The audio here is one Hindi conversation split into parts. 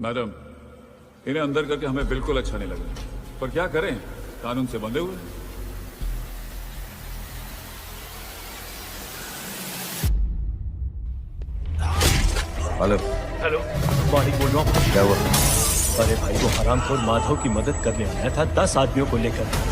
मैडम, इन्हें अंदर करके हमें बिल्कुल अच्छा नहीं लगा, पर क्या करें, कानून से बंधे हुए हैं। हेलो। हेलो, मॉर्निंग बोल रहा हूँ। क्या हुआ? अरे भाई, वो हरामखोर माधव की मदद करने आया था 10 आदमियों को लेकर।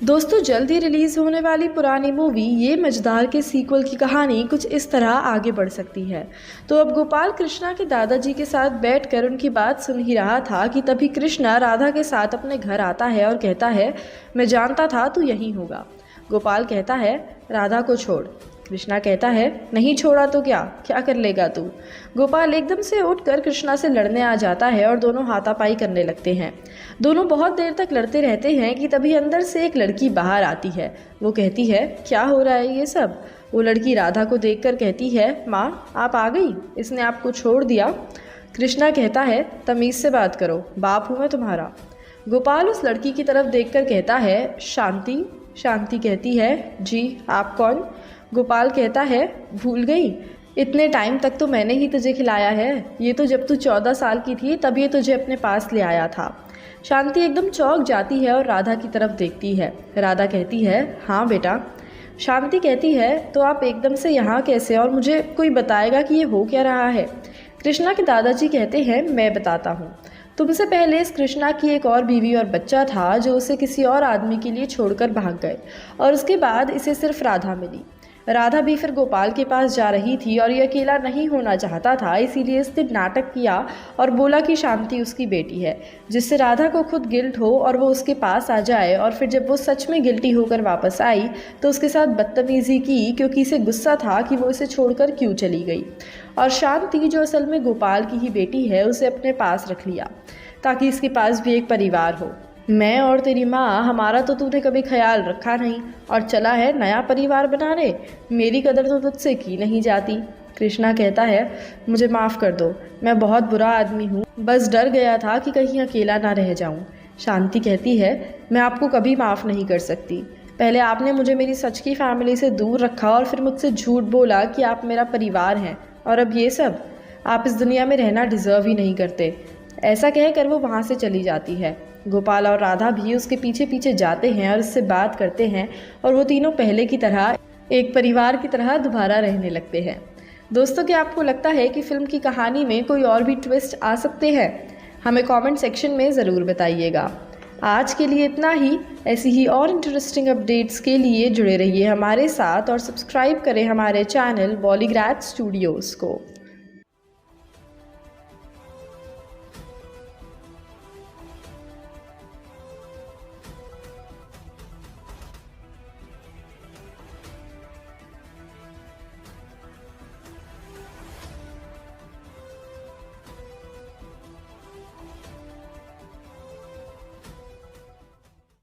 दोस्तों, जल्द ही रिलीज होने वाली पुरानी मूवी ये मझधार के सीक्वल की कहानी कुछ इस तरह आगे बढ़ सकती है। तो अब गोपाल कृष्णा के दादाजी के साथ बैठकर उनकी बात सुन ही रहा था कि तभी कृष्णा राधा के साथ अपने घर आता है और कहता है, मैं जानता था तू यहीं होगा। गोपाल कहता है, राधा को छोड़। कृष्णा कहता है, नहीं छोड़ा तो क्या क्या कर लेगा तू। गोपाल एकदम से उठकर कृष्णा से लड़ने आ जाता है और दोनों हाथापाई करने लगते हैं। दोनों बहुत देर तक लड़ते रहते हैं कि तभी अंदर से एक लड़की बाहर आती है। वो कहती है, क्या हो रहा है ये सब। वो लड़की राधा को देखकर कहती है, माँ आप आ गई, इसने आपको छोड़ दिया। कृष्णा कहता है, तमीज़ से बात करो, बाप हूँ मैं तुम्हारा। गोपाल उस लड़की की तरफ देखकर कहता है, शांति। शांति कहती है, जी आप कौन। गोपाल कहता है, भूल गई, इतने टाइम तक तो मैंने ही तुझे खिलाया है। ये तो जब तू 14 साल की थी तब ये तुझे अपने पास ले आया था। शांति एकदम चौंक जाती है और राधा की तरफ देखती है। राधा कहती है, हाँ बेटा। शांति कहती है, तो आप एकदम से यहाँ कैसे, और मुझे कोई बताएगा कि ये हो क्या रहा है। कृष्णा के दादाजी कहते हैं, मैं बताता हूँ। तुमसे पहले इस कृष्णा की एक और बीवी और बच्चा था जो उसे किसी और आदमी के लिए छोड़कर भाग गए, और उसके बाद इसे सिर्फ राधा मिली। राधा भी फिर गोपाल के पास जा रही थी और ये अकेला नहीं होना चाहता था, इसीलिए इसने नाटक किया और बोला कि शांति उसकी बेटी है, जिससे राधा को खुद गिल्ट हो और वो उसके पास आ जाए। और फिर जब वो सच में गिल्टी होकर वापस आई तो उसके साथ बदतमीज़ी की, क्योंकि इसे गुस्सा था कि वो इसे छोड़कर क्यों चली गई। और शांति, जो असल में गोपाल की ही बेटी है, उसे अपने पास रख लिया ताकि इसके पास भी एक परिवार हो। मैं और तेरी माँ, हमारा तो तूने कभी ख्याल रखा नहीं और चला है नया परिवार बनाने। मेरी कदर तो तुझसे की नहीं जाती। कृष्णा कहता है, मुझे माफ़ कर दो, मैं बहुत बुरा आदमी हूँ, बस डर गया था कि कहीं अकेला ना रह जाऊँ। शांति कहती है, मैं आपको कभी माफ़ नहीं कर सकती। पहले आपने मुझे मेरी सच की फैमिली से दूर रखा और फिर मुझसे झूठ बोला कि आप मेरा परिवार हैं, और अब ये सब। आप इस दुनिया में रहना डिज़र्व ही नहीं करते। ऐसा कहकर वो वहाँ से चली जाती है। गोपाल और राधा भी उसके पीछे पीछे जाते हैं और उससे बात करते हैं, और वो तीनों पहले की तरह एक परिवार की तरह दोबारा रहने लगते हैं। दोस्तों, क्या आपको लगता है कि फिल्म की कहानी में कोई और भी ट्विस्ट आ सकते हैं? हमें कमेंट सेक्शन में ज़रूर बताइएगा। आज के लिए इतना ही। ऐसी ही और इंटरेस्टिंग अपडेट्स के लिए जुड़े रहिए हमारे साथ और सब्सक्राइब करें हमारे चैनल बॉलीग्रैड स्टूडियोज़ को।